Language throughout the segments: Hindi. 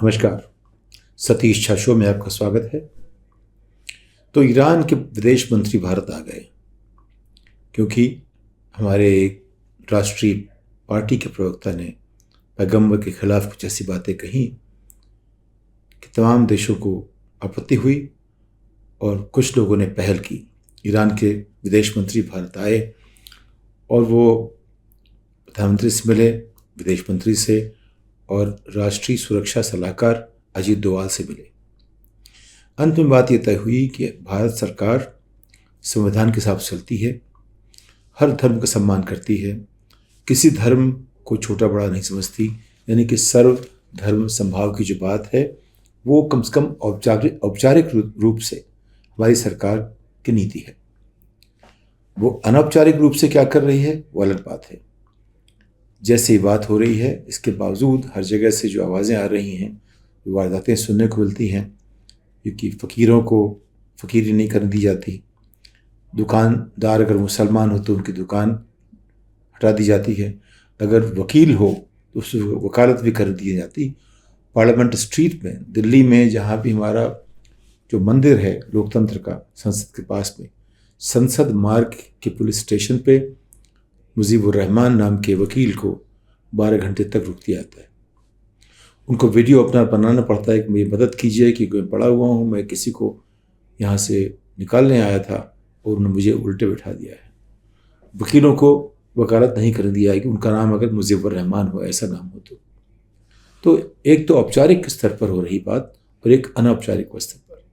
नमस्कार। सतीश झा शो में आपका स्वागत है। तो ईरान के विदेश मंत्री भारत आ गए क्योंकि हमारे एक राष्ट्रीय पार्टी के प्रवक्ता ने पैगंबर के खिलाफ कुछ ऐसी बातें कही कि तमाम देशों को आपत्ति हुई और कुछ लोगों ने पहल की। ईरान के विदेश मंत्री भारत आए और वो प्रधानमंत्री से मिले, विदेश मंत्री से और राष्ट्रीय सुरक्षा सलाहकार अजीत डोवाल से मिले। अंत में बात यह तय हुई कि भारत सरकार संविधान के हिसाब से चलती है, हर धर्म का सम्मान करती है, किसी धर्म को छोटा बड़ा नहीं समझती, यानी कि सर्व धर्म संभाव की जो बात है वो कम से कम औपचारिक रूप से हमारी सरकार की नीति है। वो अनौपचारिक रूप से क्या कर रही है वो अलग बात है। जैसे ही बात हो रही है, इसके बावजूद हर जगह से जो आवाज़ें आ रही हैं, जो वारदातें सुनने को मिलती हैं, क्योंकि फ़कीरों को फ़कीरी नहीं करने दी जाती, दुकानदार अगर मुसलमान हो तो उनकी दुकान हटा दी जाती है, अगर वकील हो तो उससे वकालत भी कर दी जाती। पार्लियामेंट स्ट्रीट में दिल्ली में, जहाँ भी हमारा जो मंदिर है लोकतंत्र का संसद के पास में, संसद मार्ग के पुलिस स्टेशन पे मुजीबुर रहमान नाम के वकील को 12 घंटे तक रोक दिया जाता है। उनको वीडियो अपना बनाना पड़ता है कि मेरी मदद कीजिए कि मैं पड़ा हुआ हूँ, मैं किसी को यहाँ से निकालने आया था और उन्होंने मुझे उल्टे बैठा दिया है। वकीलों को वकालत नहीं करने दिया है कि उनका नाम अगर मुजीबुर रहमान हो, ऐसा नाम हो तो एक तो औपचारिक स्तर पर हो रही बात और एक अनौपचारिक स्तर पर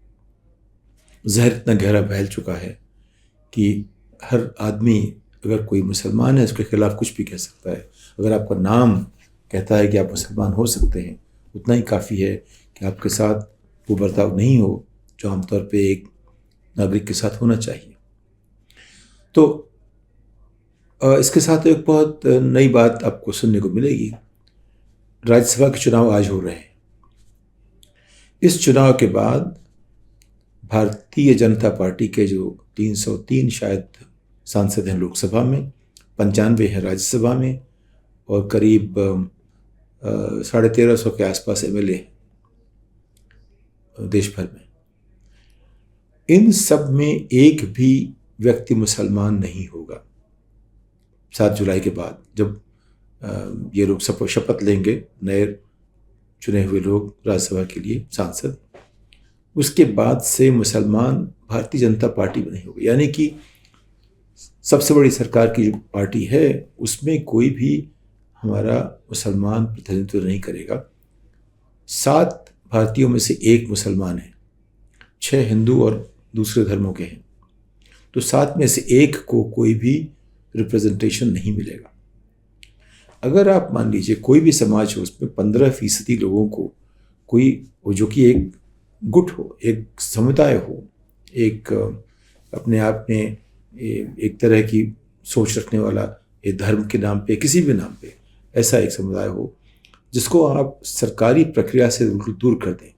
जहर इतना गहरा फैल चुका है कि हर आदमी, अगर कोई मुसलमान है, उसके खिलाफ कुछ भी कह सकता है। अगर आपका नाम कहता है कि आप मुसलमान हो सकते हैं, उतना ही काफ़ी है कि आपके साथ वो बर्ताव नहीं हो जो आमतौर पे एक नागरिक के साथ होना चाहिए। तो इसके साथ एक बहुत नई बात आपको सुनने को मिलेगी। राज्यसभा के चुनाव आज हो रहे हैं। इस चुनाव के बाद भारतीय जनता पार्टी के जो 303 शायद सांसद हैं लोकसभा में, 95 हैं राज्यसभा में और करीब 1350 के आसपास MLA देश भर में। इन सब में एक भी व्यक्ति मुसलमान नहीं होगा 7 जुलाई के बाद, जब ये लोग शपथ लेंगे, नए चुने हुए लोग राज्यसभा के लिए सांसद। उसके बाद से मुसलमान भारतीय जनता पार्टी में नहीं होगा, यानी कि सबसे बड़ी सरकार की जो पार्टी है उसमें कोई भी हमारा मुसलमान प्रतिनिधित्व नहीं करेगा। 7 भारतीयों में से 1 मुसलमान है, 6 हिंदू और दूसरे धर्मों के हैं, तो 7 में से 1 को कोई भी रिप्रेजेंटेशन नहीं मिलेगा। अगर आप मान लीजिए कोई भी समाज हो, उसमें 15% लोगों को कोई, जो कि एक गुट हो, एक समुदाय हो, एक अपने आप में एक तरह की सोच रखने वाला, ये धर्म के नाम पे, किसी भी नाम पे ऐसा एक समुदाय हो जिसको आप सरकारी प्रक्रिया से दूर कर दें,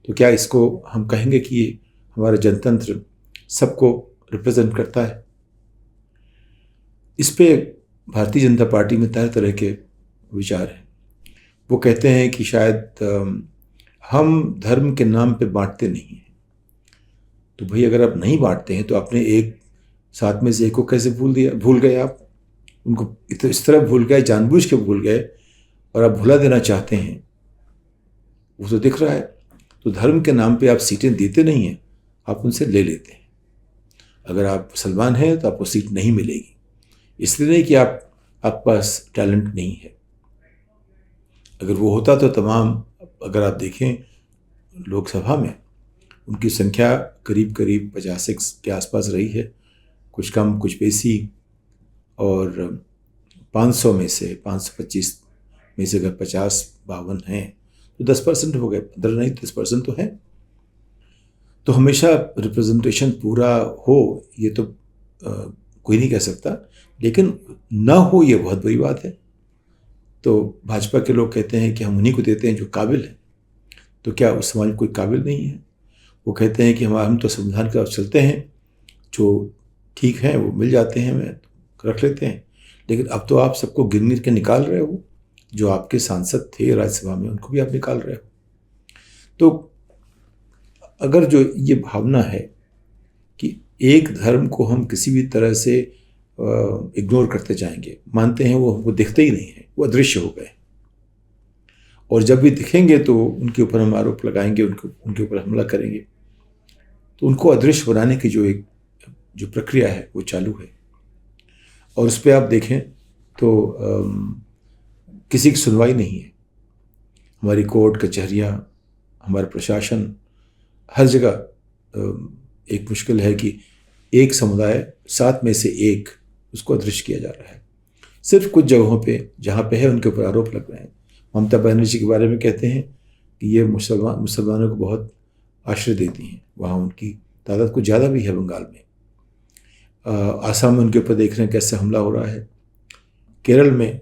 तो क्या इसको हम कहेंगे कि हमारा जनतंत्र सबको रिप्रेजेंट करता है? इस पे भारतीय जनता पार्टी में तरह तरह के विचार हैं। वो कहते हैं कि शायद हम धर्म के नाम पे बांटते नहीं हैं। तो भाई, अगर आप नहीं बांटते हैं तो आपने एक 7 में से 1 को कैसे भूल गए? आप उनको इस तरह भूल गए, जानबूझ के भूल गए, और आप भुला देना चाहते हैं, वो तो दिख रहा है। तो धर्म के नाम पे आप सीटें देते नहीं हैं, आप उनसे ले लेते हैं। अगर आप मुसलमान हैं तो आपको सीट नहीं मिलेगी, इसलिए नहीं कि आपके पास टैलेंट नहीं है। अगर वो होता तो तमाम, अगर आप देखें लोकसभा में उनकी संख्या करीब 50 के आसपास रही है, कुछ कम कुछ बेसी, और 500 में से 525 में से अगर 50-52 हैं तो 10% हो गए, 15 नहीं 10% तो है। तो हमेशा रिप्रेजेंटेशन पूरा हो ये तो कोई नहीं कह सकता, लेकिन ना हो ये बहुत बड़ी बात है। तो भाजपा के लोग कहते हैं कि हम उन्हीं को देते हैं जो काबिल हैं। तो क्या उस समाज में कोई काबिल नहीं है? वो कहते हैं कि हम तो संविधान के साथ चलते हैं, जो ठीक है वो मिल जाते हैं, हमें रख लेते हैं। लेकिन अब तो आप सबको गिन गिन के निकाल रहे हो। जो आपके सांसद थे राज्यसभा में, उनको भी आप निकाल रहे हो। तो अगर जो ये भावना है कि एक धर्म को हम किसी भी तरह से इग्नोर करते जाएंगे, मानते हैं वो हमको दिखते ही नहीं है, वो अदृश्य हो गए, और जब भी दिखेंगे तो उनके ऊपर हम आरोप लगाएंगे, उनके ऊपर हमला करेंगे, तो उनको अदृश्य बनाने की जो प्रक्रिया है वो चालू है। और उस पर आप देखें तो किसी की सुनवाई नहीं है। हमारी कोर्ट कचहरियाँ, हमारा प्रशासन, हर जगह एक मुश्किल है कि एक समुदाय 7 में से 1 उसको अदृश्य किया जा रहा है। सिर्फ कुछ जगहों पे जहाँ पे है उनके ऊपर आरोप लग रहे हैं। ममता बनर्जी के बारे में कहते हैं कि ये मुसलमानों को बहुत आश्रय देती हैं, वहाँ उनकी तादाद कुछ ज़्यादा भी है बंगाल में। आसाम में उनके ऊपर देख रहे हैं कैसे हमला हो रहा है। केरल में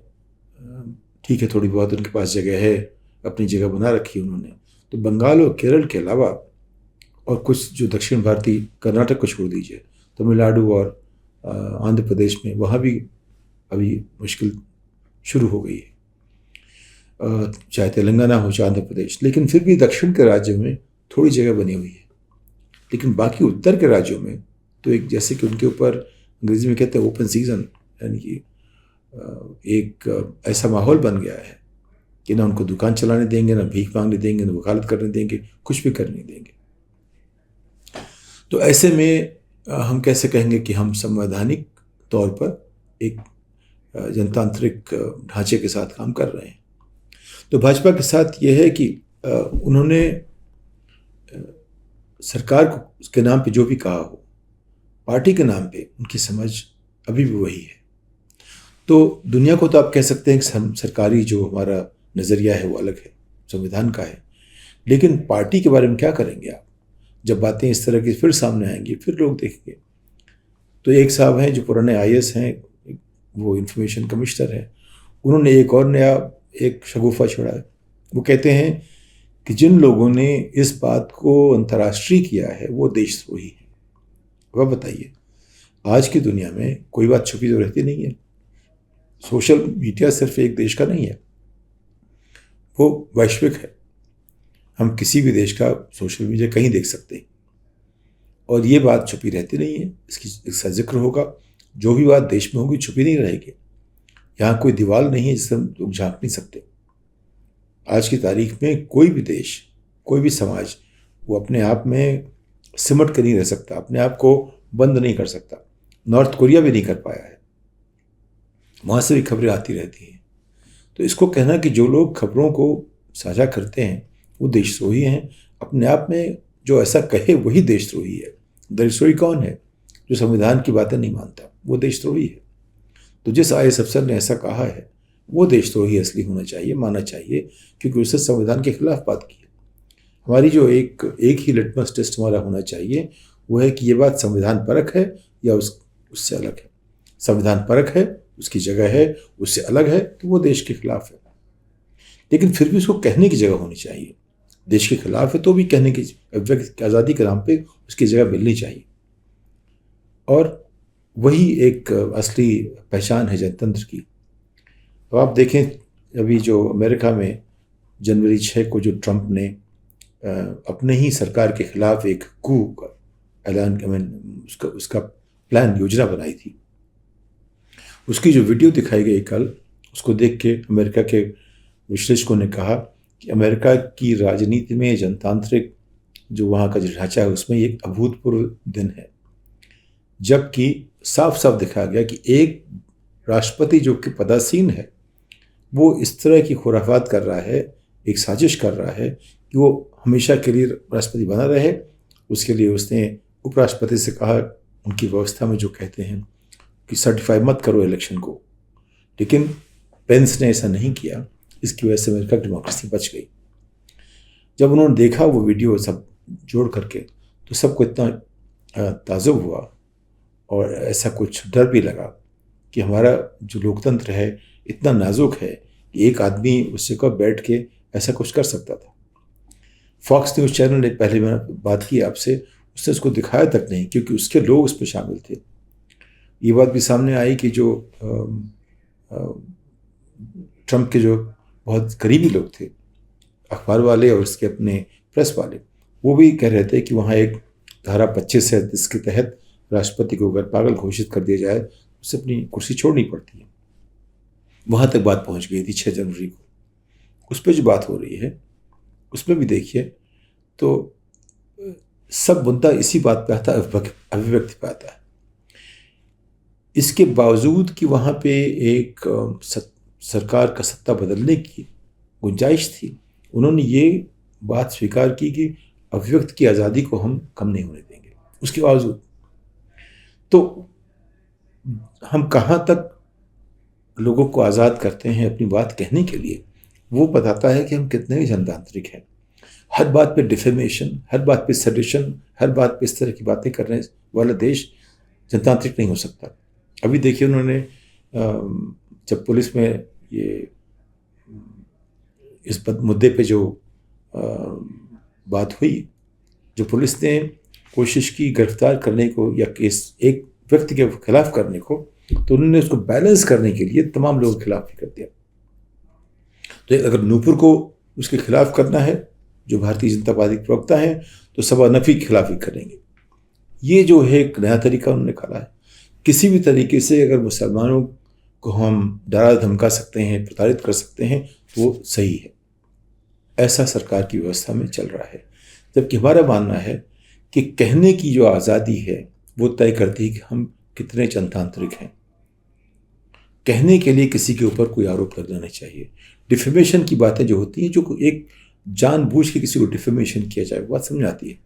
ठीक है, थोड़ी बहुत उनके पास जगह है, अपनी जगह बना रखी है उन्होंने। तो बंगाल और केरल के अलावा और कुछ जो दक्षिण भारतीय, कर्नाटक को छोड़ दीजिए, तमिलनाडु और आंध्र प्रदेश में वहाँ भी अभी मुश्किल शुरू हो गई है, चाहे तेलंगाना हो चाहे आंध्र प्रदेश। लेकिन फिर भी दक्षिण के राज्यों में थोड़ी जगह बनी हुई है। लेकिन बाकी उत्तर के राज्यों में तो एक, जैसे कि उनके ऊपर अंग्रेजी में कहते हैं ओपन सीजन, यानी कि एक ऐसा माहौल बन गया है कि ना उनको दुकान चलाने देंगे, ना भीख मांगने देंगे, ना वकालत करने देंगे, कुछ भी करने देंगे। तो ऐसे में हम कैसे कहेंगे कि हम संवैधानिक तौर पर एक जनतांत्रिक ढांचे के साथ काम कर रहे हैं। तो भाजपा के साथ ये है कि उन्होंने सरकार को के नाम पे जो भी कहा हो, पार्टी के नाम पे उनकी समझ अभी भी वही है। तो दुनिया को तो आप कह सकते हैं कि सरकारी जो हमारा नज़रिया है वो अलग है, संविधान का है, लेकिन पार्टी के बारे में क्या करेंगे आप? जब बातें इस तरह की फिर सामने आएंगी, फिर लोग देखेंगे। तो एक साहब हैं जो पुराने IAS हैं, वो इंफॉर्मेशन कमिश्नर हैं, उन्होंने एक और नया एक शगुफा छोड़ा है। वो कहते हैं कि जिन लोगों ने इस बात को अंतर्राष्ट्रीय किया है वो देशद्रोही है। वह बताइए, आज की दुनिया में कोई बात छुपी तो रहती नहीं है। सोशल मीडिया सिर्फ एक देश का नहीं है, वो वैश्विक है। हम किसी भी देश का सोशल मीडिया कहीं देख सकते हैं, और ये बात छुपी रहती नहीं है, इसका जिक्र होगा। जो भी बात देश में होगी छुपी नहीं रहेगी। यहाँ कोई दीवार नहीं है जिसे हम लोग झांक नहीं सकते। आज की तारीख में कोई भी देश, कोई भी समाज वो अपने आप में सिमट कर नहीं रह सकता, अपने आप को बंद नहीं कर सकता। नॉर्थ कोरिया भी नहीं कर पाया है, वहाँ से भी खबरें आती रहती हैं। तो इसको कहना कि जो लोग खबरों को साझा करते हैं वो देशद्रोही हैं, अपने आप में जो ऐसा कहे वही देशद्रोही है। देशद्रोही कौन है? जो संविधान की बातें नहीं मानता, वो देशद्रोही है। तो जिस IAS अफसर ने ऐसा कहा है वो देशद्रोही असली होना चाहिए, माना चाहिए, क्योंकि उसने संविधान के खिलाफ बात की है। हमारी जो एक ही लिटमस टेस्ट हमारा होना चाहिए वो है कि ये बात संविधान परक है या उससे अलग है। संविधान परक है, उसकी जगह है, उससे अलग है तो वो देश के खिलाफ है। लेकिन फिर भी उसको कहने की जगह होनी चाहिए। देश के खिलाफ है तो भी कहने की, व्यक्ति आज़ादी के नाम पे उसकी जगह मिलनी चाहिए। और वही एक असली पहचान है जनतंत्र की। तो आप देखें, अभी जो अमेरिका में जनवरी 6 को जो ट्रंप ने अपने ही सरकार के खिलाफ एक कू का ऐलान, उसका प्लान, योजना बनाई थी, उसकी जो वीडियो दिखाई गई कल, उसको देख के अमेरिका के विश्लेषकों ने कहा कि अमेरिका की राजनीति में जनतांत्रिक जो वहाँ का जो ढांचा है उसमें एक अभूतपूर्व दिन है। जबकि साफ साफ दिखाया गया कि एक राष्ट्रपति जो कि पदासीन है वो इस तरह की खुराफात कर रहा है, एक साजिश कर रहा है कि वो हमेशा के लिए राष्ट्रपति बना रहे। उसके लिए उसने उपराष्ट्रपति से कहा, उनकी व्यवस्था में जो कहते हैं कि सर्टिफाई मत करो इलेक्शन को, लेकिन पेंस ने ऐसा नहीं किया। इसकी वजह से अमेरिका की डेमोक्रेसी बच गई। जब उन्होंने देखा वो वीडियो सब जोड़ करके तो सबको इतना ताजुब हुआ और ऐसा कुछ डर भी लगा कि हमारा जो लोकतंत्र है इतना नाजुक है कि एक आदमी उससे को बैठ के ऐसा कुछ कर सकता था। फॉक्स न्यूज़ चैनल ने, पहले मैंने बात की आपसे, उसने उसको दिखाया तक नहीं क्योंकि उसके लोग उस पर शामिल थे। ये बात भी सामने आई कि जो ट्रंप के जो बहुत करीबी लोग थे, अखबार वाले और उसके अपने प्रेस वाले, वो भी कह रहे थे कि वहाँ एक धारा 25 है जिसके तहत राष्ट्रपति को अगर पागल घोषित कर दिया जाए उसे अपनी कुर्सी छोड़नी पड़ती है। वहाँ तक बात पहुँच गई थी 6 जनवरी को। उस पर जो बात हो रही है उसमें भी देखिए तो सब मुद्दा इसी बात पे आता है, अभिव्यक्ति पे आता है। इसके बावजूद कि वहाँ पे एक सरकार का सत्ता बदलने की गुंजाइश थी, उन्होंने ये बात स्वीकार की कि अभिव्यक्ति की आज़ादी को हम कम नहीं होने देंगे। उसके बावजूद तो हम कहाँ तक लोगों को आज़ाद करते हैं अपनी बात कहने के लिए, वो बताता है कि हम कितने जनतांत्रिक हैं। हर बात पे डिफेमेशन, हर बात पे सडिशन, हर बात पे इस तरह की बातें करने वाला देश जनतांत्रिक नहीं हो सकता। अभी देखिए उन्होंने जब पुलिस में ये इस मुद्दे पे जो बात हुई, जो पुलिस ने कोशिश की गिरफ्तार करने को या केस एक व्यक्ति के खिलाफ करने को, तो उन्होंने उसको बैलेंस करने के लिए तमाम लोगों के खिलाफ ही कर दिया। तो अगर नूपुर को उसके खिलाफ करना है जो भारतीय जनता पार्टी के प्रवक्ता हैं, तो सबा नफ़ी के खिलाफ ही करेंगे। ये जो है एक नया तरीका उन्होंने निकाला है। किसी भी तरीके से अगर मुसलमानों को हम डरा धमका सकते हैं, प्रताड़ित कर सकते हैं, तो वो सही है। ऐसा सरकार की व्यवस्था में चल रहा है। जबकि हमारा मानना है कि कहने की जो आज़ादी है वो तय करती है कि हम कितने जनतांत्रिक हैं। कहने के लिए किसी के ऊपर कोई आरोप लगना नहीं चाहिए। डिफेमेशन की बातें जो होती हैं, जो एक जानबूझ के किसी को डिफेमेशन किया जाए, वो बात समझ आती है।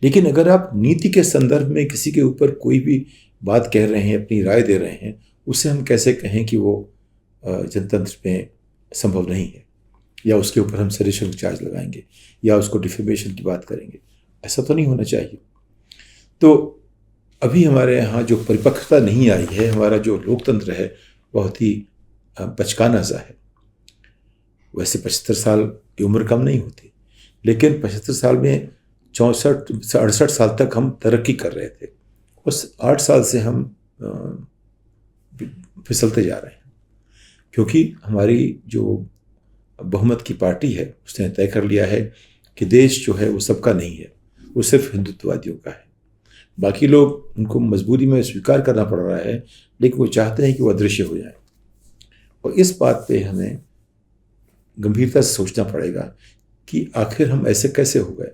लेकिन अगर आप नीति के संदर्भ में किसी के ऊपर कोई भी बात कह रहे हैं, अपनी राय दे रहे हैं, उससे हम कैसे कहें कि वो जनतंत्र में संभव नहीं है, या उसके ऊपर हम सडिशन चार्ज लगाएंगे या उसको डिफेमेशन की बात करेंगे? ऐसा तो नहीं होना चाहिए। तो अभी हमारे यहाँ जो परिपक्वता नहीं आई है, हमारा जो लोकतंत्र है बहुत ही बचकाना सा है। वैसे 75 साल की उम्र कम नहीं होती, लेकिन 75 साल में 64 से 68 साल तक हम तरक्की कर रहे थे। उस 8 साल से हम फिसलते जा रहे हैं, क्योंकि हमारी जो बहुमत की पार्टी है उसने तय कर लिया है कि देश जो है वो सबका नहीं है, वो सिर्फ हिंदुत्ववादियों का है। बाकी लोग, उनको मजबूरी में स्वीकार करना पड़ रहा है, लेकिन वो चाहते हैं कि वो अदृश्य हो जाए। और इस बात पे हमें गंभीरता से सोचना पड़ेगा कि आखिर हम ऐसे कैसे हो गए।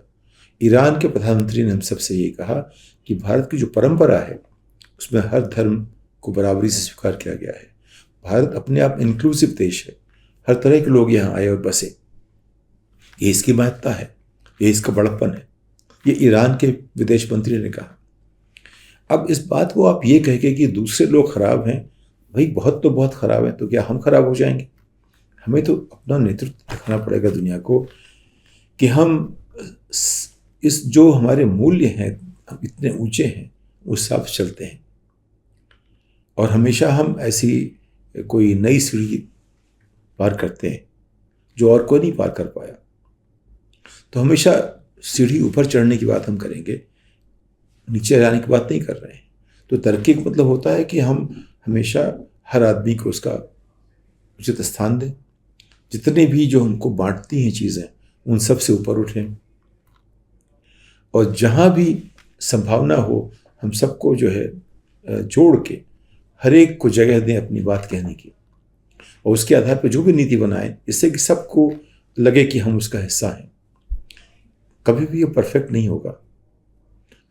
ईरान के प्रधानमंत्री ने हम सबसे ये कहा कि भारत की जो परंपरा है उसमें हर धर्म को बराबरी से स्वीकार किया गया है। भारत अपने आप इंक्लूसिव देश है, हर तरह के लोग यहाँ आए और बसे। ये इसकी महत्ता है, ये इसका बड़प्पन है। ये ईरान के विदेश मंत्री ने कहा। अब इस बात को आप ये कह के कि दूसरे लोग खराब हैं, भाई बहुत तो बहुत खराब है, तो क्या हम खराब हो जाएंगे? हमें तो अपना नेतृत्व दिखाना पड़ेगा दुनिया को कि हम इस जो हमारे मूल्य हैं इतने ऊंचे हैं, उस हिसाब से चलते हैं। और हमेशा हम ऐसी कोई नई सीढ़ी पार करते हैं जो और कोई नहीं पार कर पाया। तो हमेशा सीढ़ी ऊपर चढ़ने की बात हम करेंगे, नीचे जाने की बात नहीं कर रहे हैं। तो तरक्की का मतलब होता है कि हम हमेशा हर आदमी को उसका उचित स्थान दें, जितने भी जो हमको बांटती हैं चीज़ें उन सब से ऊपर उठें, और जहाँ भी संभावना हो हम सबको जो है जोड़ के हर एक को जगह दें अपनी बात कहने की, और उसके आधार पर जो भी नीति बनाएं, इससे कि सबको लगे कि हम उसका हिस्सा हैं। कभी भी ये परफेक्ट नहीं होगा।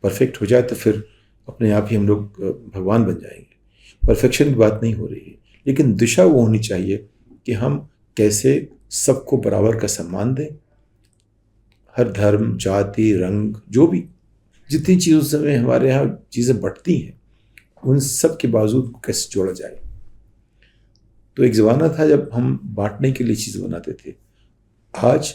परफेक्ट हो जाए तो फिर अपने आप ही हम लोग भगवान बन जाएंगे। परफेक्शन की बात नहीं हो रही है, लेकिन दिशा वो होनी चाहिए कि हम कैसे सबको बराबर का सम्मान दें। हर धर्म, जाति, रंग, जो भी जितनी चीज़ों में हमारे यहाँ चीज़ें बढ़ती हैं, उन सब के बावजूद कैसे जोड़ा जाए। तो एक ज़माना था जब हम बांटने के लिए चीज़ बनाते थे। आज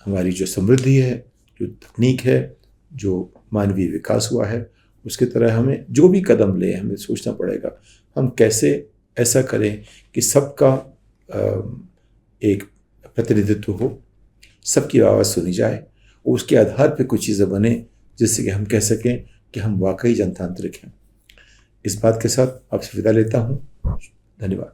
हमारी जो समृद्धि है, जो तकनीक है, जो मानवीय विकास हुआ है, उसके तरह हमें जो भी कदम लें, हमें सोचना पड़ेगा हम कैसे ऐसा करें कि सबका एक प्रतिनिधित्व हो, सबकी आवाज़ सुनी जाए, और उसके आधार पर कुछ चीज़ें बने जिससे कि हम कह सकें कि हम वाकई जनतांत्रिक हैं। इस बात के साथ आपसे विदा लेता हूँ। धन्यवाद।